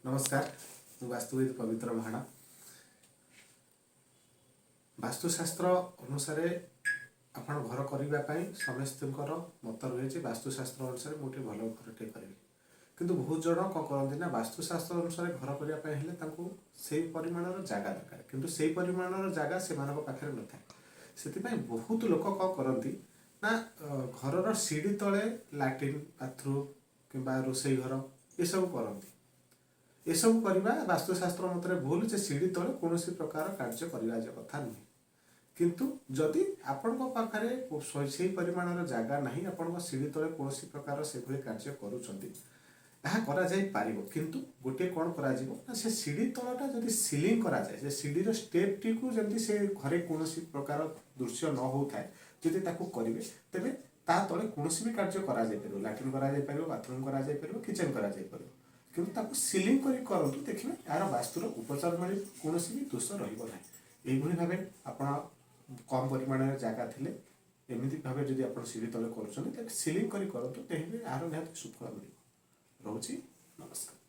नमस्कार मु वास्तुविद पवित्र महाणा। वास्तुशास्त्र अनुसार आपण घर करने समस्त मत रही वास्तुशास्त्र अनुसार मुझे भल घरटे करी किंतु बहुत जन कौन करती ना वास्तुशास्त्र अनुसार घर करने से परिमाणर जगह दरकार किंतु से परिमाणर जगह से पाखे न था से बहुत लोक कौन करती ना घर सीढ़ी तले लैट्रिन बाथरूम कि रोसई घर ये सब करती ये सब करवा वास्तुशास्त्र मत भूल जे सीढ़ी तले कौन प्रकार कार्य करने कथा नुहे किंतु जदि आपण पाखे से परिमाणर जगह ना आपण सीढ़ी तले कौन प्रकार से कार्य कर किंतु गोटे कौन कर से सीढ़ी तलटा जदि सीलिंग कराए सीढ़ी स्टेप टी को जमी से घरे कौन प्रकार दृश्य न होता जदि करेंगे तेरे ता तले कौन भी कार्य कर लैट्रिन कर बाथरूम कर किचेन कर किंतु सीलिंग करूँ देखिए यार वास्तुर उपचार मिले कौन भी दोष रहा भाव आप कम परिमाण जगह थे एमती भाव जब आप सीढ़ी तले कर सीलिंग करूँ यार निहत सुफल मिले रोचे। नमस्कार।